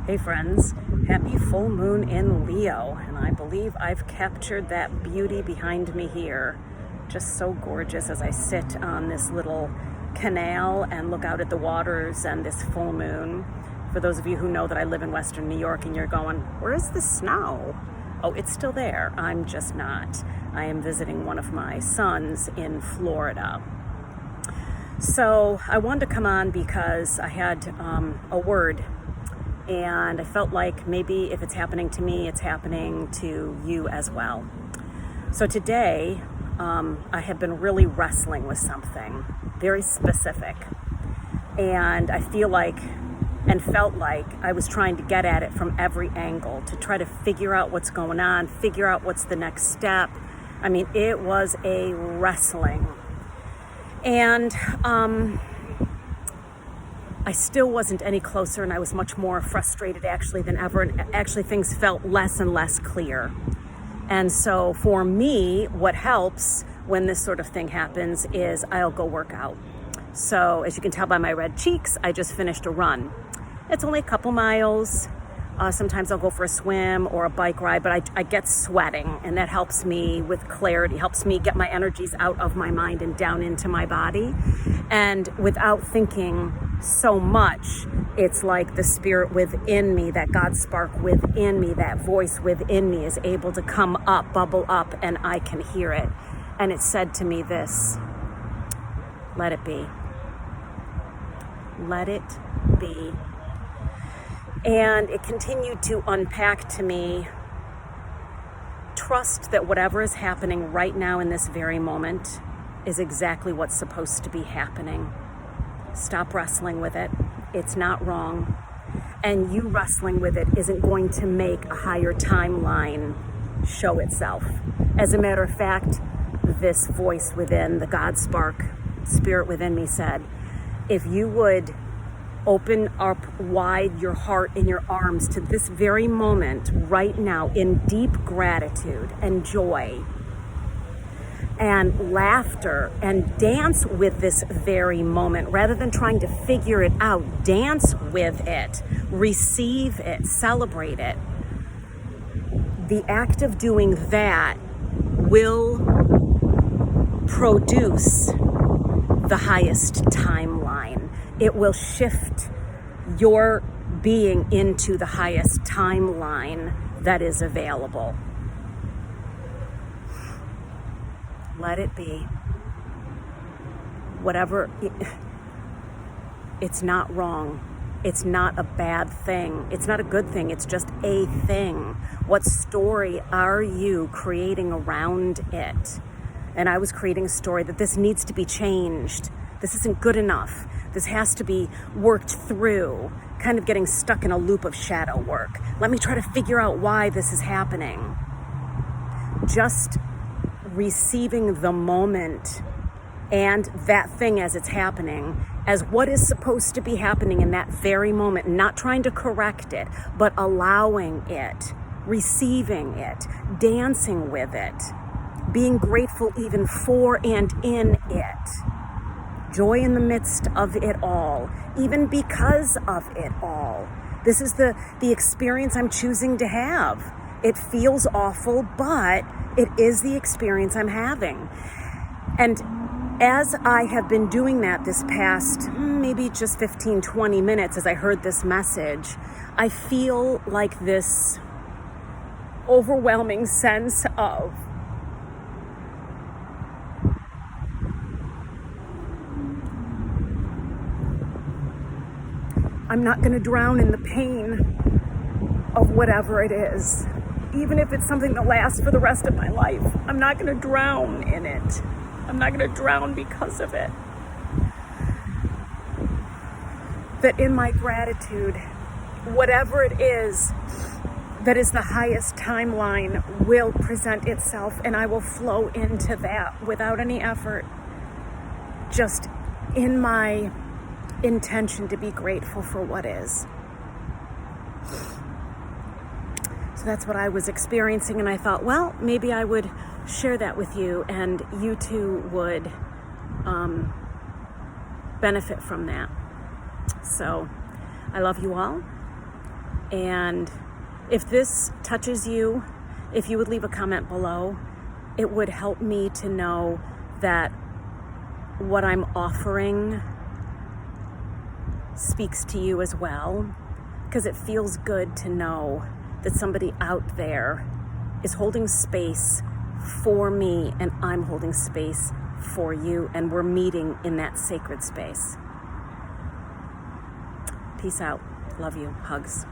Hey friends, happy full moon in Leo, and I believe I've captured that beauty behind me here. Just so gorgeous as I sit on this little canal and look out at the waters and this full moon. For those of you who know that I live in Western New York and you're going, where is the snow? Oh, it's still there. I'm just not. I am visiting one of my sons in Florida. So I wanted to come on because I had a word, and I felt like maybe if it's happening to me, it's happening to you as well. So today, I have been really wrestling with something very specific, and I feel like and felt like I was trying to get at it from every angle to try to figure out what's going on, figure out what's the next step. I mean, it was a wrestling. And I still wasn't any closer, and I was much more frustrated actually than ever, and actually things felt less and less clear. And so for me, what helps when this sort of thing happens is I'll go work out. So as you can tell by my red cheeks, I just finished a run. It's only a couple miles. Sometimes I'll go for a swim or a bike ride, but I get sweating, and that helps me with clarity, helps me get my energies out of my mind and down into my body. And without thinking so much, it's like the spirit within me, that God spark within me, that voice within me is able to come up, bubble up, and I can hear it. And it said to me this: let it be. Let it be. And it continued to unpack to me, trust that whatever is happening right now in this very moment is exactly what's supposed to be happening. Stop wrestling with it. It's not wrong. And you wrestling with it isn't going to make a higher timeline show itself. As a matter of fact, this voice within, the God spark, spirit within me said, if you would open up wide your heart and your arms to this very moment right now in deep gratitude and joy and laughter, and dance with this very moment rather than trying to figure it out. Dance with it, receive it, celebrate it. The act of doing that will produce the highest timeline. It will shift your being into the highest timeline that is available. Let it be. Whatever, it's not wrong. It's not a bad thing. It's not a good thing. It's just a thing. What story are you creating around it? And I was creating a story that this needs to be changed. This isn't good enough. This has to be worked through, kind of getting stuck in a loop of shadow work. Let me try to figure out why this is happening. Just receiving the moment and that thing as it's happening, as what is supposed to be happening in that very moment, not trying to correct it, but allowing it, receiving it, dancing with it, being grateful even for and in it. Joy in the midst of it all, even because of it all. This is the experience I'm choosing to have. It feels awful, but it is the experience I'm having. And as I have been doing that this past maybe just 15, 20 minutes as I heard this message, I feel like this overwhelming sense of I'm not going to drown in the pain of whatever it is. Even if it's something that lasts for the rest of my life, I'm not going to drown in it. I'm not going to drown because of it. That in my gratitude, whatever it is that is the highest timeline will present itself, and I will flow into that without any effort. Just in my intention to be grateful for what is. So that's what I was experiencing, and I thought, well, maybe I would share that with you, and you too would benefit from that. So I love you all. And if this touches you, if you would leave a comment below, it would help me to know that what I'm offering speaks to you as well, because it feels good to know that somebody out there is holding space for me and I'm holding space for you, and we're meeting in that sacred space. Peace out. Love you. Hugs.